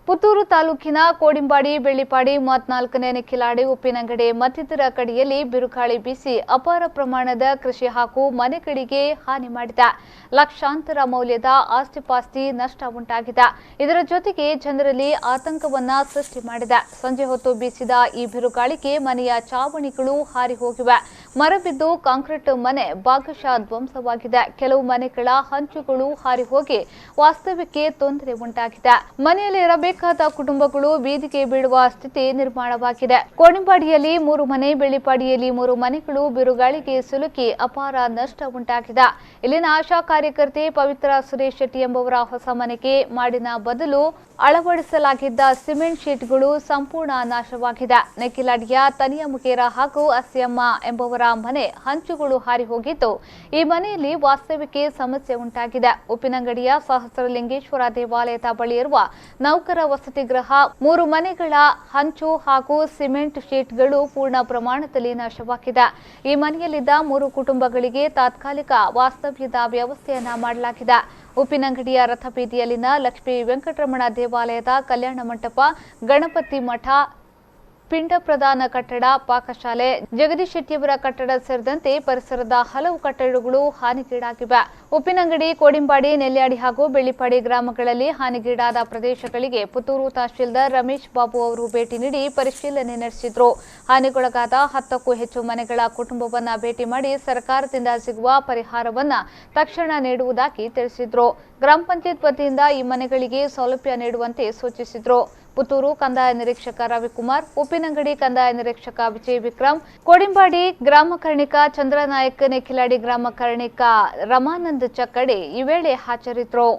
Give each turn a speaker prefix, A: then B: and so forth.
A: ಪುತ್ತೂರು ತಾಲೂಕಿನ ಕೋಡಿಂಬಾಡಿ, ಬೆಳ್ಳಿಪಾಡಿ, 34ನೇ ನೆಕ್ಕಿಲಾಡಿ, ಉಪ್ಪಿನಂಗಡಿ ಮತ್ತಿತರ ಕಡೆಯಲ್ಲಿ ಬಿರುಗಾಳಿ ಬೀಸಿ ಅಪಾರ ಪ್ರಮಾಣದ ಕೃಷಿ ಹಾಗೂ ಮನೆಗಳಿಗೆ ಹಾನಿ ಮಾಡಿದೆ. ಲಕ್ಷಾಂತರ ಮೌಲ್ಯದ ಆಸ್ತಿಪಾಸ್ತಿ ನಷ್ಟ ಉಂಟಾಗಿದೆ. ಇದರ ಜೊತೆಗೆ ಜನರಲ್ಲಿ ಆತಂಕವನ್ನ ಸೃಷ್ಟಿ ಮಾಡಿದೆ. ಸಂಜೆ ಹೊತ್ತು ಬೀಸಿದ ಈ ಬಿರುಗಾಳಿಗೆ ಮನೆಯ ಚಾವಣಿಗಳು ಹಾರಿ ಹೋಗಿವೆ. ಮರ ಬಿದ್ದು ಕಾಂಕ್ರೀಟ್ ಮನೆ ಭಾಗಶಃ ಧ್ವಂಸವಾಗಿದೆ. ಕೆಲವು ಮನೆಗಳ ಹಂಚುಗಳು ಹಾರಿ ಹೋಗಿ ವಾಸ್ತವ್ಯಕ್ಕೆ ತೊಂದರೆ ಉಂಟಾಗಿದೆ. ಮನೆಯಲ್ಲಿ ಇರಬೇಕಾದ ಕುಟುಂಬಗಳು ಬೀದಿಗೆ ಬೀಳುವ ಸ್ಥಿತಿ ನಿರ್ಮಾಣವಾಗಿದೆ. ಕೋಡಿಂಬಾಡಿಯಲ್ಲಿ 3 ಮನೆ, ಬೆಳ್ಳಿಪಾಡಿಯಲ್ಲಿ 3 ಮನೆಗಳು ಬಿರುಗಾಳಿಗೆ ಸಿಲುಕಿ ಅಪಾರ ನಷ್ಟ ಉಂಟಾಗಿದೆ. ಇಲ್ಲಿನ ಆಶಾ ಕಾರ್ಯಕರ್ತೆ ಪವಿತ್ರ ಸುರೇಶ್ ಶೆಟ್ಟಿ ಎಂಬುವರ ಹೊಸ ಮನೆಗೆ ಮಾಡಿನ ಬದಲು ಅಳವಡಿಸಲಾಗಿದ್ದ ಸಿಮೆಂಟ್ ಶೀಟ್ಗಳು ಸಂಪೂರ್ಣ ನಾಶವಾಗಿದೆ. ನೆಕ್ಕಿಲಾಡಿಯ ತನಿಯ ಮುಖೇರ ಹಾಗೂ ಅಸ್ಯಮ್ಮ ಎಂಬುವರ ಮನೆ ಹಂಚುಗಳು ಹಾರಿ ಹೋಗಿದ್ದು, ಈ ಮನೆಯಲ್ಲಿ ವಾಸ್ತವ್ಯಕ್ಕೆ ಸಮಸ್ಯೆ ಉಂಟಾಗಿದೆ. ಉಪ್ಪಿನಂಗಡಿಯ ಸಹಸ್ರಲಿಂಗೇಶ್ವರ ದೇವಾಲಯದ ಬಳಿ ಇರುವ ನೌಕರ ವಸತಿ ಗೃಹ 3 ಮನೆಗಳ ಹಂಚು ಹಾಗೂ ಸಿಮೆಂಟ್ ಶೀಟ್ಗಳು ಪೂರ್ಣ ಪ್ರಮಾಣದಲ್ಲಿ ನಾಶವಾಗಿದೆ. ಈ ಮನೆಯಲ್ಲಿದ್ದ 3 ಕುಟುಂಬಗಳಿಗೆ ತಾತ್ಕಾಲಿಕ ವಾಸ್ತವ್ಯದ ವ್ಯವಸ್ಥೆಯನ್ನ ಮಾಡಲಾಗಿದೆ. ಉಪ್ಪಿನಂಗಡಿಯ ರಥಬೀದಿಯಲ್ಲಿನ ಲಕ್ಷ್ಮೀ ವೆಂಕಟರಮಣ ದೇವಾಲಯದ ಕಲ್ಯಾಣ ಮಂಟಪ, ಗಣಪತಿ ಮಠ, ಪಿಂಡ ಪ್ರಧಾನ ಕಟ್ಟಡ, ಪಾಕಶಾಲೆ, ಜಗದೀಶ್ ಶೆಟ್ಟಿಯವರ ಕಟ್ಟಡ ಸೇರಿದಂತೆ ಪರಿಸರದ ಹಲವು ಕಟ್ಟಡಗಳು ಹಾನಿಗೀಡಾಗಿವೆ. ಉಪ್ಪಿನಂಗಡಿ, ಕೋಡಿಂಬಾಡಿ, ನೆಲ್ಯಾಡಿ ಹಾಗೂ ಬೆಳ್ಳಿಪಾಡಿ ಗ್ರಾಮಗಳಲ್ಲಿ ಹಾನಿಗೀಡಾದ ಪ್ರದೇಶಗಳಿಗೆ ಪುತ್ತೂರು ತಹಶೀಲ್ದಾರ್ ರಮೇಶ್ ಬಾಬು ಅವರು ಭೇಟಿ ನೀಡಿ ಪರಿಶೀಲನೆ ನಡೆಸಿದರು. ಹಾನಿಗೊಳಗಾದ 10ಕ್ಕೂ ಹೆಚ್ಚು ಮನೆಗಳ ಕುಟುಂಬವನ್ನ ಭೇಟಿ ಮಾಡಿ ಸರ್ಕಾರದಿಂದ ಸಿಗುವ ಪರಿಹಾರವನ್ನ ತಕ್ಷಣ ನೀಡುವುದಾಗಿ ತಿಳಿಸಿದರು. ಗ್ರಾಮ ಪಂಚಾಯತ್ ವತಿಯಿಂದ ಈ ಮನೆಗಳಿಗೆ ಸೌಲಭ್ಯ ನೀಡುವಂತೆ ಸೂಚಿಸಿದರು. ಪುತ್ತೂರು ಕಂದಾಯ ನಿರೀಕ್ಷಕ ರವಿಕುಮಾರ್, ಉಪ್ಪಿನಂಗಡಿ ಕಂದಾಯ ನಿರೀಕ್ಷಕ ವಿಜಯ್ ವಿಕ್ರಮ್, ಕೋಡಿಂಬಾಡಿ ಗ್ರಾಮ ಕರ್ಣಿಕ ಚಂದ್ರನಾಯಕ್, ನೆಕ್ಕಿಲಾಡಿ ಗ್ರಾಮ ಕರ್ಣಿಕ ರಮಾನಂದ್ ಚಕ್ಕಡೆ ಈ ವೇಳೆ ಹಾಜರಿದ್ದರು.